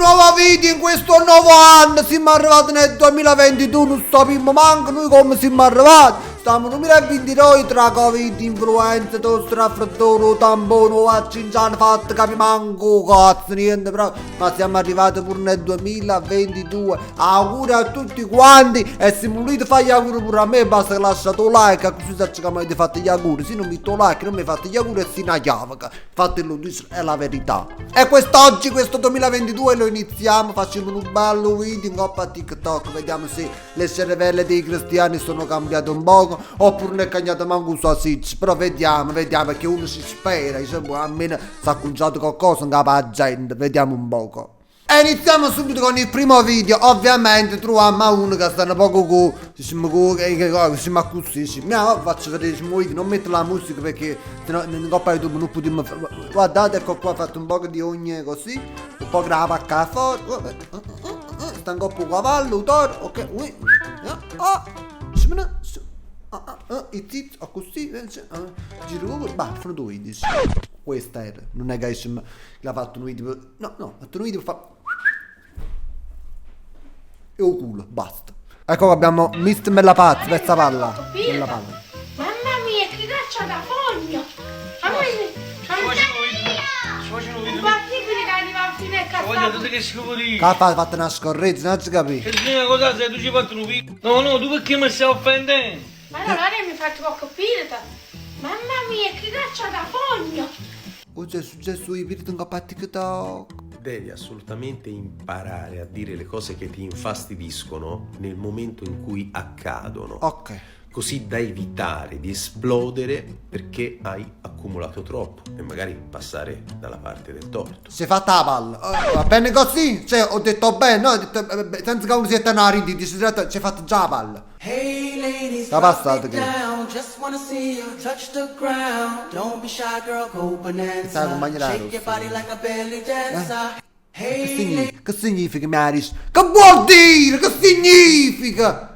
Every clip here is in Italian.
nuovo video in questo nuovo anno. Siamo arrivati nel 2022, non sappiamo manco noi come siamo arrivati. Stiamo nel 2022 tra Covid, influenza, tosse, raffreddore, tampone, vaccini, ci hanno fatto capire manco cazzo, niente però. Ma siamo arrivati pure nel 2022. Auguri a tutti quanti e se volete fare gli auguri pure a me basta che lasciate un like, così sapete che mi avete fatto gli auguri. Se non metto un like non mi fate gli auguri e si una chiave. Fatelo, è la verità. E quest'oggi, questo 2022 lo iniziamo facendo un bello video in coppa a TikTok. Vediamo se le cervelle dei cristiani sono cambiate un poco oppure ne è cambiato manco un sausage. Però vediamo che uno si spera, diciamo, almeno si è conciato qualcosa in capo alla gente. Vediamo un poco. E iniziamo subito con il primo video. Ovviamente troviamo uno che sta un poco con diciamo così. Faccio vedere il video, non metto la musica perché sennò in coppa YouTube non possiamo. Guardate, ecco qua, ho fatto un po' di ogni così, un po' la pacca fuori. Sta un po' cavallo, toro, ok. I tizi, così, giro, fanno due video. Questa era, non è che l'ha fatto un video, no, ha fatto un video fa e un culo, basta. Ecco che abbiamo Mr. Mellapazzi, questa palla. Bella palla. Mamma mia, che caccia da fogna! Un partito che arriva fino a casa. Voglio tutte che schifo di. Che ha fatto una scorreggia, non ci capisci? E prima cosa se tu ci hai fatto un video. No, tu perché mi stai offendendo? Ma allora mi faccio poco pirata. Mamma mia, che caccia da fogna! Cosa è successo i piriti in coppa a TikTok? Devi assolutamente imparare a dire le cose che ti infastidiscono nel momento in cui accadono. Ok. Così da evitare di esplodere perché hai accumulato troppo e magari passare dalla parte del torto. Si è fatta la palla. Va bene così? Cioè, ho detto bene, no? Ho detto, senza che uno sia tenari, si è fatta già la palla. Hey ladies, Sta passato drop che. it down. Just wanna see you touch the ground. Don't be shy, girl, go Sta con bonanza. maniera Shake your body like a belly dancer. Hey, Che significa, Maris? Che vuol dire? Che significa?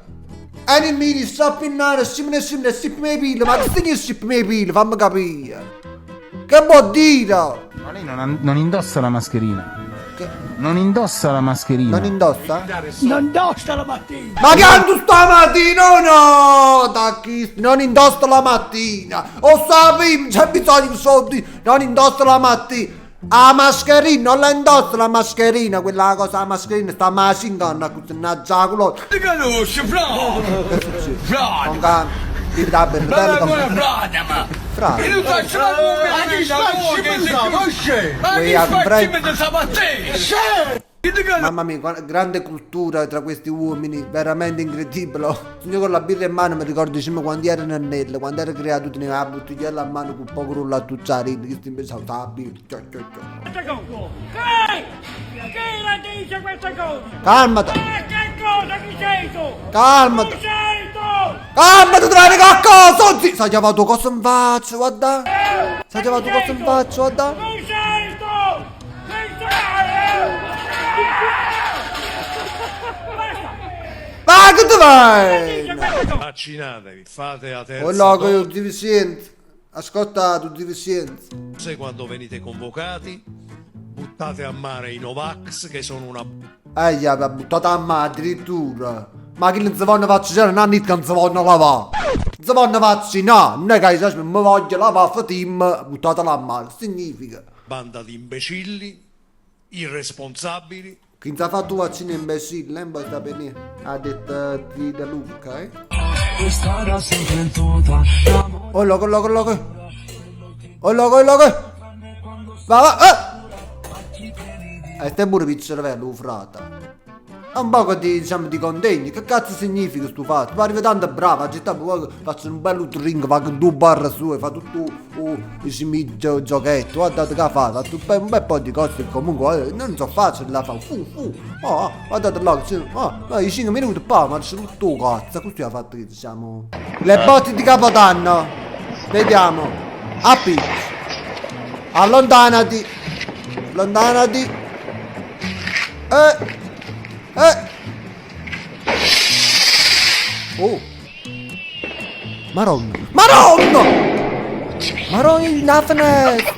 E non mi strappinare, stippimi pile, ma che significa stippimi pile? Fammi capire. Che vuol dire? Ma lei non indossa la mascherina. Che? Non indossa la mascherina. Non indossa? Non indossa la mattina. Ma che andu stamattina? No! Tacchi, non indossa la mattina! O sapevo, c'è bisogno di soldi! Non indossa la mattina! La mascherina, non la indossa la mascherina, quella cosa la mascherina sta macingando così una giaculo. Ti conosci, Frode? Non cambia. Ti dà per Ma bello. Frode, ma. Frate. E tu faccio la Mamma mia, grande cultura tra questi uomini, veramente incredibile. Io con la birra in mano mi ricordo diciamo, quando ero nel Nelle, quando ero creato tenevo la bottigliella a mano con un po' rullatucciarino, che si pensava la birra. Chi la dice questa cosa? Calmati, Che cosa? Chi sei tu? calmati, Chi sei tu? calmati, trovi qualcosa! Sì, sai chiamato cosa in faccia, guarda. Sai chiamato cosa in faccia, guarda. Chi sei tu? Chi sei? Ma che tu vai? Vaccinatevi, fate la terza Oh loco, io dose deficiente. Ascolta, tu deficiente. quando venite convocati, buttate a mare i Novax che sono una Aia, mi ha buttato a mare addirittura. Ma chi non si vanno vaccinare, non è che non si vanno lavare. Non si vanno vaccinare, non è che dice, mi voglio lavare, fatim, buttatela a mare. Che significa? banda di imbecilli, irresponsabili. Chi ti ha fatto vaccino imbecille, non sta bene. Ha detto di Da Luca, eh? Oh loco, loco, loco. Oh loco, loco. Va, E stai pure per il cervello, frata. È un po' diciamo di contegno. Che cazzo significa sto fatto? Mi arriva tanto brava, faccio un bello drink, faccio 2 barre su e fa tutto il giochetto. Guardate che ha fatto un bel po' di cose che comunque non so facile la fa. Guardate là, i 5 minuti poi ma c'è tutto cazzo. Così ha fatto che diciamo. Le botte di Capodanno. Vediamo. A pitch. Allontanati. Allontanati. Oh. Maronna. Maronna! Maronna la finestra.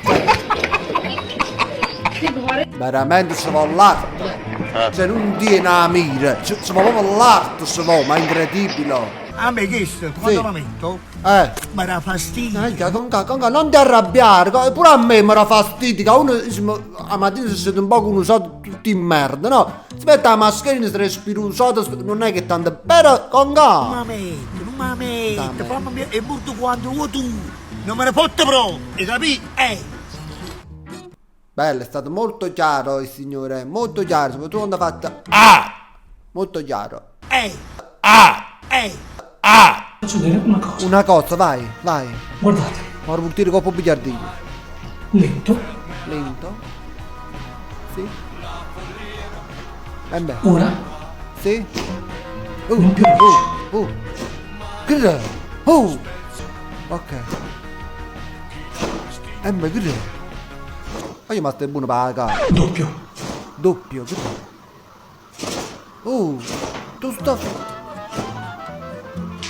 Veramente ci vuole l'arte. Cioè non tiene a mira, ci vuole proprio l'arte, ci vuole, ma è incredibile. A me questo, quando mi metto, mi dà fastidio. Non ti arrabbiare, pure a me mi dà fastidio, che uno la mattina si sente un po' usato tutti in merda, no? Si mette la mascherina, si respira usato, non è che tanto, però con calma. Non mi metto, fammi è molto quanto vuoi tu. Non me ne fotte pro, e capì? Bello, è stato molto chiaro il signore, molto chiaro, soprattutto quando ha fatto molto chiaro. Faccio vedere una cosa. Una cosa, vai. Guardate, Ora vuol dire coppo biliardino. lento. Lento. Sì. E beh. Ora, Sì. non più. Che ok. E beh, che ma io ma stai buono per la cara. Doppio, che tu sta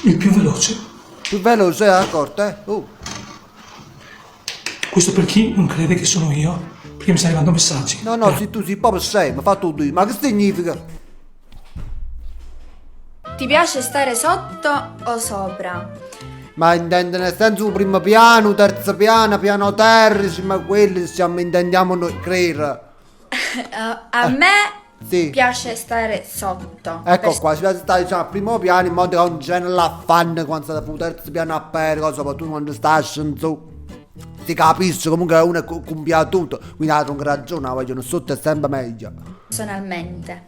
Il più veloce. più veloce, accorto, Questo per chi non crede che sono io, perché mi sta arrivando messaggi. No, se tu sei proprio sei, ma fa tutto, ma che significa? Ti piace stare sotto o sopra? Ma intende nel senso primo piano, terzo piano, piano terra, ma quelli stiamo intendiamo noi credere. A me Sì. piace stare sotto. Ecco qua, si piace stare diciamo, al primo piano in modo che non c'è l'affanno quando stai sul terzo piano aperto, soprattutto quando stai scendendo su. Si capisce comunque uno è compiato tutto, quindi ha una ragione, la vogliono sotto è sempre meglio. Personalmente.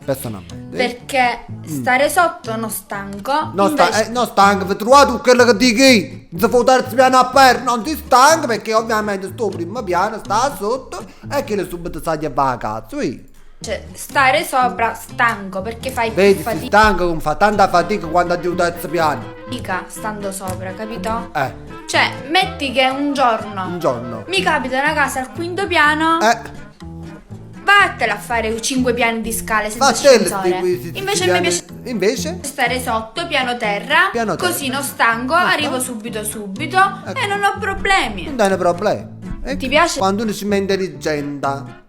Perché stare sotto non stanco. Non invece- stanco, vi trovate tu quello che dici? Se fu terzo piano aperto non ti stanco perché ovviamente sto primo piano sta sotto e che le subito sai a fare cazzo, stare sopra stanco perché fai vedi, più si stanco, fa tanta fatica quando è il terzo piano. fatica stando sopra, capito? Cioè, metti che un giorno mi capita una casa al quinto piano, vattene a fare 5 piani di scale senza ascensore. Invece a me piace stare sotto, piano terra, così non stanco, arrivo subito e non ho problemi. Non hai problemi. Ti piace? Quando uno si mente intelligente,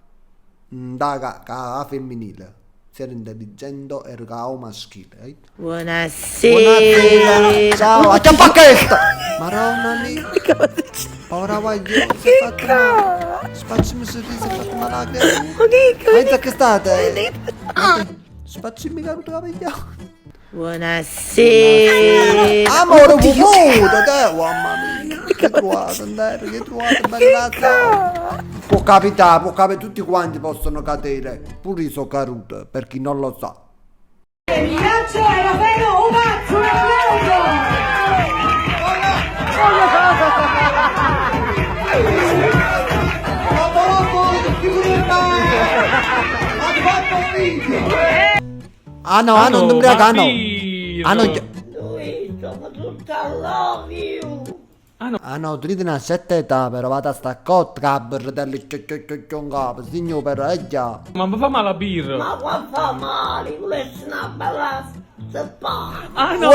da femminile, si era intelligente e o maschile. Buonasera. Ciao, a che questa? Maronna lì. Povera guagliosa, spacciami il sorriso, fatto malacre. Pensa che state? Spacciami caruto capigliato. Buonasera. Amore, vuoto, te, mamma mia. Che trovate, bella ragazza. Può capitare, tutti quanti possono cadere. Pure io so caduto, per chi non lo sa. No, non ubriaca, no. No, tu ridi una certa età, però vado a sta cotta, bratelli, signor, però è già. Ma mi fa male la birra. Ma qua fa male, volessi una bella zappata. No!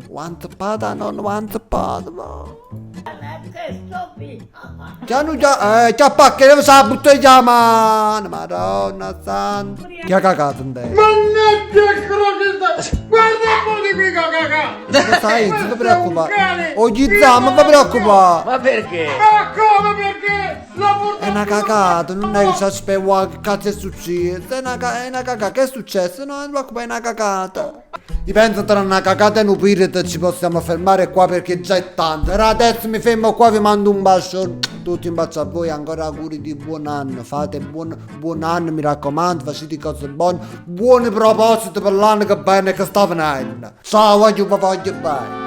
Quanto pada, non quanto pada, no. Che sto Già pacche, dove sa buttare già mano, madonna santa. Chi ha cagato in te? Mannaggia guarda un po' di qui cagato. Lo sai, non ti preoccupare. Oggi non ti preoccupare. Ma perché? Ma come perché? La È una cagata, non è che si aspetta che cazzo è successo. È una cagata, che è successo? No, non ti preoccupare, è una cagata. Io penso tra una cagata e un pirata ci possiamo fermare qua perché già è tanto. Ora adesso mi fermo qua, vi mando un bacio. Tutti un bacio a voi, ancora auguri di buon anno. Fate buon anno, mi raccomando, facete cose buone. Buoni propositi per l'anno che bene che sta venendo. Ciao, voglio bene.